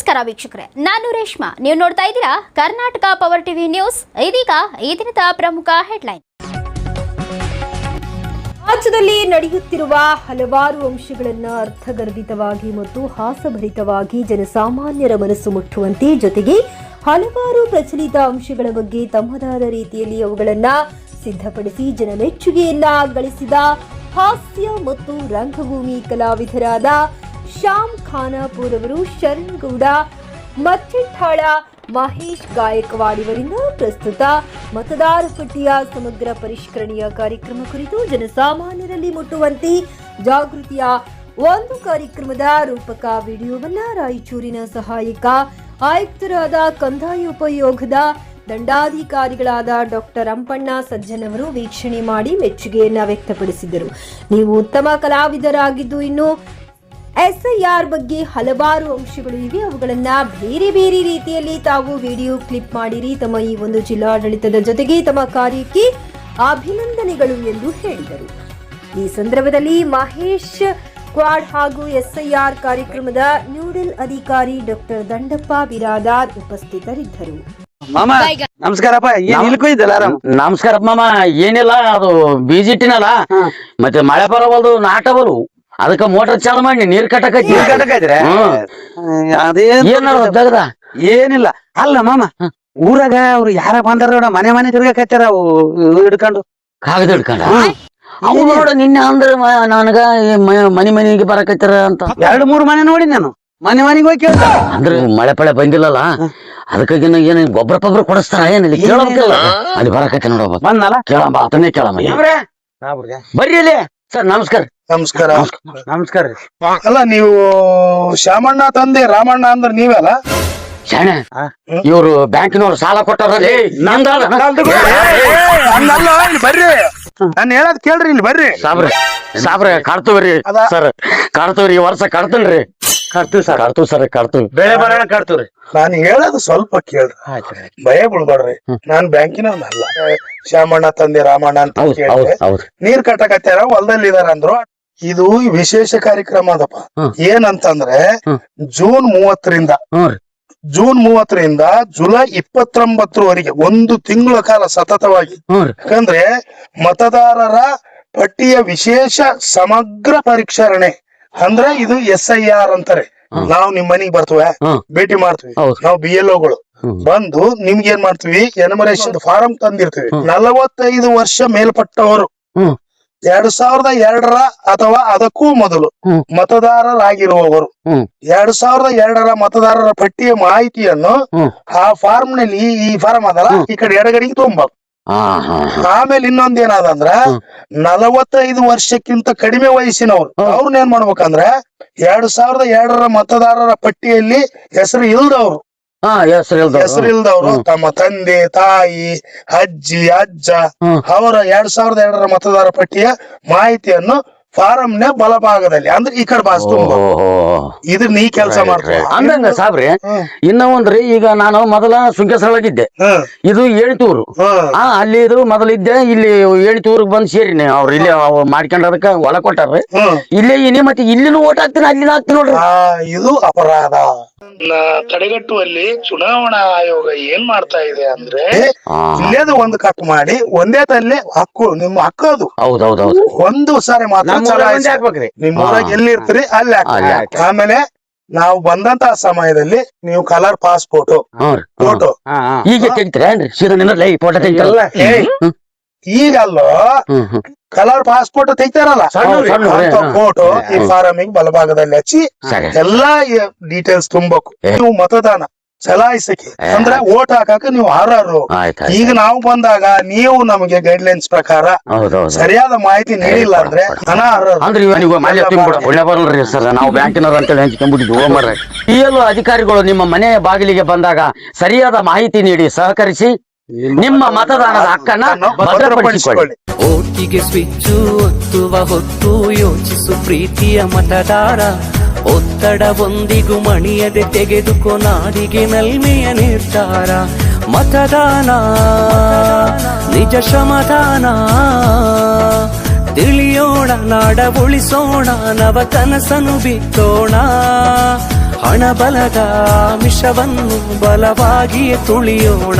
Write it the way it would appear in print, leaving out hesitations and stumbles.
ನಮಸ್ಕಾರ ವೀಕ್ಷಕರೇ, ನಾನು ರೇಷ್ಮಾ. ನೀವು ನೋಡ್ತಾ ಇದ್ದೀರಾ ಕರ್ನಾಟಕ ಪವರ್ ಟಿವಿ ನ್ಯೂಸ್. ಇದೀಗ ಈ ದಿನದ ಪ್ರಮುಖ ಹೆಡ್ಲೈನ್. ರಾಜ್ಯದಲ್ಲಿ ನಡೆಯುತ್ತಿರುವ ಹಲವಾರು ಅಂಶಗಳನ್ನು ಅರ್ಥಗರ್ಭಿತವಾಗಿ ಮತ್ತು ಹಾಸಭರಿತವಾಗಿ ಜನಸಾಮಾನ್ಯರ ಮನಸ್ಸು ಮುಟ್ಟುವಂತೆ, ಜೊತೆಗೆ ಹಲವಾರು ಪ್ರಚಲಿತ ಅಂಶಗಳ ಬಗ್ಗೆ ತಮ್ಮದಾದ ರೀತಿಯಲ್ಲಿ ಅವುಗಳನ್ನು ಸಿದ್ಧಪಡಿಸಿ ಜನಮೆಚ್ಚುಗೆಯನ್ನ ಗಳಿಸಿದ ಹಾಸ್ಯ ಮತ್ತು ರಂಗಭೂಮಿ ಕಲಾವಿದರಾದ ಶ್ಯಾಮ್ ಖಾನಾಪುರ್ ಅವರು ಶರಣ್ಗೌಡ ಮಚ್ಚೆಟ್ಟಾಳ ಮಹೇಶ್ ಗಾಯಕ್ವಾಡ್ ಇವರಿಂದ ಪ್ರಸ್ತುತ ಮತದಾರ ಪಟ್ಟಿಯ ಸಮಗ್ರ ಪರಿಷ್ಕರಣೆಯ ಕಾರ್ಯಕ್ರಮ ಕುರಿತು ಜನಸಾಮಾನ್ಯರಲ್ಲಿ ಮುಟ್ಟುವಂತೆ ಜಾಗೃತಿಯ ಒಂದು ಕಾರ್ಯಕ್ರಮದ ರೂಪಕ ವಿಡಿಯೋವನ್ನ ರಾಯಚೂರಿನ ಸಹಾಯಕ ಆಯುಕ್ತರಾದ ಕಂದಾಯ ಉಪಯೋಗದ ದಂಡಾಧಿಕಾರಿಗಳಾದ ಡಾಕ್ಟರ್ ಅಂಪಣ್ಣ ಸಜ್ಜನ್ ಅವರು ವೀಕ್ಷಣೆ ಮಾಡಿ ಮೆಚ್ಚುಗೆಯನ್ನ ವ್ಯಕ್ತಪಡಿಸಿದರು. ನೀವು ಉತ್ತಮ ಕಲಾವಿದರಾಗಿದ್ದು ಇನ್ನು ಎಸ್ಐಆರ್ ಬಗ್ಗೆ ಹಲವಾರು ಅಂಶಗಳು ಇವೆ, ಅವುಗಳನ್ನ ಬೇರೆ ಬೇರೆ ರೀತಿಯಲ್ಲಿ ತಾವು ವಿಡಿಯೋ ಕ್ಲಿಪ್ ಮಾಡಿರಿ. ತಮ್ಮ ಈ ಒಂದು ಜಿಲ್ಲಾಡಳಿತದ ಜೊತೆಗೆ ತಮ್ಮ ಕಾರ್ಯಕ್ಕೆ ಅಭಿನಂದನೆಗಳು ಎಂದು ಹೇಳಿದರು. ಈ ಸಂದರ್ಭದಲ್ಲಿ ಮಹೇಶ್ ಕ್ವಾಡ್ ಹಾಗೂ ಎಸ್ಐಆರ್ ಕಾರ್ಯಕ್ರಮದ ನ್ಯೂಡಲ್ ಅಧಿಕಾರಿ ಡಾಕ್ಟರ್ ದಂಡಪ್ಪ ಬಿರಾದಾರ್ ಉಪಸ್ಥಿತರಿದ್ದರು. ಮಾಮ ನಮಸ್ಕಾರಪ್ಪ. ನಮಸ್ಕಾರಪ್ಪ ಮಾಮ. ಏನಿಲ್ಲ, ಅದು ಬಿಜಿಟಿನಲ್ಲ, ಮತ್ತೆ ಮಳೆ ಬರವಲ್ದು, ನಾಟ ಬರು, ಅದಕ್ಕ ಮೋಟರ್ ಚಾಲು ಮಾಡಿ ನೀರ್ ಕಟ್ಟಕೈತ್ರಿ. ಏನಿಲ್ಲ ಅಲ್ಲ ಮಾಮ, ಊರಾಗ ಅವ್ರು ಯಾರ ಬಂದಾರ ಮನೆ ತಿರ್ಗಾಕತ್ತಾರ ಅವು ಹಿಡ್ಕೊಂಡು ಕಾಗದ ಹಿಡ್ಕೊಂಡ. ಅವು ನೋಡ ನಿನ್ನೆ ಅಂದ್ರ ನನಗ ಮನಿಗೆ ಬರಕತ್ತಾರ ಅಂತ 2-3 ಮನೆ ನೋಡಿ ನಾನು ಮನೆಗೆ ಹೋಗಿ ಕೇಳ್ತ. ಅಂದ್ರೆ ಮಳೆ ಪಳೆ ಬಂದಿಲ್ಲಲ್ಲ, ಅದಕ್ಕಾಗಿ ಏನ್ ಗೊಬ್ಬರ ಪಬ್ರ ಕೊಡಿಸ್ತಾರ ಏನಿಲ್ಲ ಕೇಳಬೇಕಲ್ಲ. ಅಲ್ಲಿ ಬರಕತ್ತೆ ನೋಡಪ್ಪ, ಬಂದಲ್ಲ ಕೇಳಂಬ ಅದನ್ನೇ ಕೇಳಮ್ಮ. ಬರ್ರಿ ಅಲ್ಲಿ ಸರ್. ನಮಸ್ಕಾರ. ನಮಸ್ಕಾರ. ಅಲ್ಲ, ನೀವು ಶ್ಯಾಮಣ್ಣ ತಂದೆ ರಾಮಣ್ಣ ಅಂದ್ರ ನೀವಲ್ಲ? ಶಾಣೆ, ಇವ್ರು ಬ್ಯಾಂಕಿನವ್ರು ಸಾಲ ಕೊಟ್ಟಾರಲ್ಲಿ ಬರ್ರಿ, ನಾನು ಹೇಳದ್ ಕೇಳ್ರಿ, ಇಲ್ಲಿ ಬರ್ರಿ. ಸಾಬ್ರೆ ಕಾಡ್ತವ್ರಿ ಸರ್, ಕಾಡ್ತವ್ರಿ. ಈ ವರ್ಷ ಕಾಡ್ತನ್ರಿ. ಕಾಡ್ತೀವಿ ಸರ್. ಬೆಳೆ ಬರೋಣ ಕಾಡ್ತೀವ್ರಿ. ನಾನು ಹೇಳೋದು ಸ್ವಲ್ಪ ಕೇಳ್ರಿ, ಭಯ ಬಿಡ್ಬೇಡ್ರಿ. ನಾನ್ ಬ್ಯಾಂಕಿನಲ್ಲ, ಶ್ಯಾಮಣ್ಣ ತಂದೆ ರಾಮಣ್ಣ ಅಂತ ಕೇಳಿದ್ರೆ ನೀರ್ ಕಟ್ಟಕತ್ತಾರ, ಹೊಲದಲ್ಲಿ ಇದಾರ ಅಂದ್ರು. ಇದು ವಿಶೇಷ ಕಾರ್ಯಕ್ರಮ ಅದಪ್ಪ. ಏನಂತಂದ್ರೆ ಜೂನ್ 30ರಿಂದ ಜುಲೈ 29ರವರೆಗೆ 1 ತಿಂಗಳ ಕಾಲ ಸತತವಾಗಿ. ಯಾಕಂದ್ರೆ ಮತದಾರರ ಪಟ್ಟಿಯ ವಿಶೇಷ ಸಮಗ್ರ ಪರಿಷ್ಕರಣೆ ಅಂದ್ರೆ ಇದು SIR ಅಂತಾರೆ. ನಾವು ನಿಮ್ ಮನೆಗ್ ಬರ್ತೇವೆ, ಭೇಟಿ ಮಾಡ್ತೀವಿ. ನಾವು BLOಗಳು ಬಂದು ನಿಮ್ಗೆ ಏನ್ ಮಾಡ್ತೀವಿ, ಎನ್ಯುಮರೇಷನ್ ಫಾರಂ ತಂದಿರ್ತೀವಿ. 45 ವರ್ಷ ಮೇಲ್ಪಟ್ಟವರು 2002 ಅಥವಾ ಅದಕ್ಕೂ ಮೊದಲು ಮತದಾರರಾಗಿರುವವರು 2002 ಮತದಾರರ ಪಟ್ಟಿಯ ಮಾಹಿತಿಯನ್ನು ಆ ಫಾರ್ಮ್ ನಲ್ಲಿ, ಈ ಫಾರ್ಮ್ ಅದಲ್ಲ ಈ ಕಡೆ ಎಡಗಡೆಗೆ ತುಂಬ. ಆಮೇಲೆ ಇನ್ನೊಂದೇನಾದಂದ್ರ 45 ವರ್ಷಕ್ಕಿಂತ ಕಡಿಮೆ ವಯಸ್ಸಿನವರು ಅವ್ರನ್ನ ಏನ್ ಮಾಡ್ಬೇಕಂದ್ರೆ 2002 ಮತದಾರರ ಪಟ್ಟಿಯಲ್ಲಿ ಹೆಸರು ಇಲ್ದವ್ರು ತಮ್ಮ ತಂದೆ ತಾಯಿ ಅಜ್ಜಿ ಅಜ್ಜ ಅವರ 2002 ಮತದಾರ ಪಟ್ಟಿಯ ಮಾಹಿತಿಯನ್ನು ಫಾರಂನ ಬಲಭಾಗದಲ್ಲಿ ಅಂದ್ರೆ ಈ ಕಡೆ ಬಾಸ್ ತುಂಬ. ಇದು ನೀ ಕೆಲಸ ಮಾಡ್ತೀವಿ ಅಂದಂಗ ಸಾಬ್ರಿ. ಇನ್ನ ಒಂದ್ರಿ, ಈಗ ನಾನು ಮೊದಲ ಸುಂಕಸರೊಳಗಿದ್ದೆ, ಇದು ಏಣಿತೂರು. ಅಲ್ಲಿ ಇದು ಮೊದಲಿದ್ದೆ, ಇಲ್ಲಿ ಏಣಿತೂರ್ಗ್ ಬಂದ್ ಸೇರಿನಿ. ಅವ್ರು ಇಲ್ಲಿ ಮಾಡ್ಕೊಂಡದಕ್ಕ ಒಳ ಕೊಟ್ಟಾರ್ರಿ. ಇಲ್ಲೇ ಇನಿ, ಮತ್ತೆ ಇಲ್ಲಿನೂ ಓಟ್ ಹಾಕ್ತೀನಿ, ಅಲ್ಲಿನ ಹಾಕ್ತೀನಿ ನೋಡ್ರಿ. ಇದು ಅಪರಾಧ ತಡೆಗಟ್ಟುವಲ್ಲಿ ಚುನಾವಣಾ ಆಯೋಗ ಏನ್ ಮಾಡ್ತಾ ಇದೆ ಅಂದ್ರೆ, ಇಲ್ಲೇದು ಒಂದು ಕಟ್ ಮಾಡಿ ಒಂದೇ ತಲ್ಲಿ ಹಕ್ಕು, ನಿಮ್ಮ ಹಕ್ಕೋದು. ಹೌದೌದೌದು. ಒಂದು ಸಾರಿ ಮಾತ್ರ ಹಾಕ್ಬೇಕ್ರಿ. ನಿಮ್ ಊರಾಗ ಎಲ್ಲಿರ್ತೀರಿ ಅಲ್ಲಿ ಹಾಕಿ. ಆಮೇಲೆ ನಾವು ಬಂದಂತ ಸಮಯದಲ್ಲಿ ನೀವು ಕಲರ್ ಪಾಸ್ಪೋರ್ಟ್ ಫೋಟೋ ಈಗ ತೆಗಿತೀರೇನ್ರಿ? ಸೀದಾ ಫೋಟೋ ತೆಗಿತಾರಲ್ಲ ಈಗಲ್ಲೋ, ಕಲರ್ ಪಾಸ್ಪೋರ್ಟ್ ತೆಗಿತಾರಲ್ಲ, ಫೋಟೋ ಈ ಫಾರಮಿಗೆ ಬಲಭಾಗದಲ್ಲಿ ಹಚ್ಚಿ ಎಲ್ಲಾ ಡೀಟೇಲ್ಸ್ ತುಂಬಬೇಕು. ನೀವು ಮತದಾನ ಚಲಾಯಿಸಕ್ಕೆ ಅಂದ್ರೆ ಓಟ್ ಹಾಕಕ್ಕೆ ನೀವು ಅರ್ಹರು. ಈಗ ನಾವು ಬಂದಾಗ ನೀವು ನಮಗೆ ಗೈಡ್ಲೈನ್ಸ್ ಪ್ರಕಾರ ಸರಿಯಾದ ಮಾಹಿತಿ ನೀಡಿಲ್ಲ ಅಂದ್ರೆ ನಾವು ಬ್ಯಾಂಕಿನವ್ರು ಅಂತೇಳಿ ಹಂಚ್ಕೊಂಡ್ಬಿಟ್ಟಿದ್ವಿ. PLO ಅಧಿಕಾರಿಗಳು ನಿಮ್ಮ ಮನೆಯ ಬಾಗಿಲಿಗೆ ಬಂದಾಗ ಸರಿಯಾದ ಮಾಹಿತಿ ನೀಡಿ ಸಹಕರಿಸಿ ನಿಮ್ಮ ಮತದಾನದ ಹಕ್ಕನ್ನ ಭದ್ರಪಡಿಸಿಕೊಳ್ಳಿ. ಓಟಿಗೆ ಸ್ವಿಚ್ಚು ಒತ್ತುವ ಹೊತ್ತು ಯೋಚಿಸು ಪ್ರೀತಿಯ ಮತದಾರ. ಒತ್ತಡವೊಂದಿಗೂ ಮಣಿಯದೆ ತೆಗೆದುಕೋ ನಾಡಿಗೆ ನಲ್ಮೆಯ ನಿರ್ಧಾರ. ಮತದಾನ ನಿಜ ಶ್ರಮದಾನ. ತಿಳಿಯೋಣ, ನಾಡ ಉಳಿಸೋಣ, ನವ ಕನಸನ್ನು ಬಿತ್ತೋಣ. ಹಣಬಲದ ಮಿಷವನ್ನು ಬಲವಾಗಿಯೇ ತುಳಿಯೋಣ.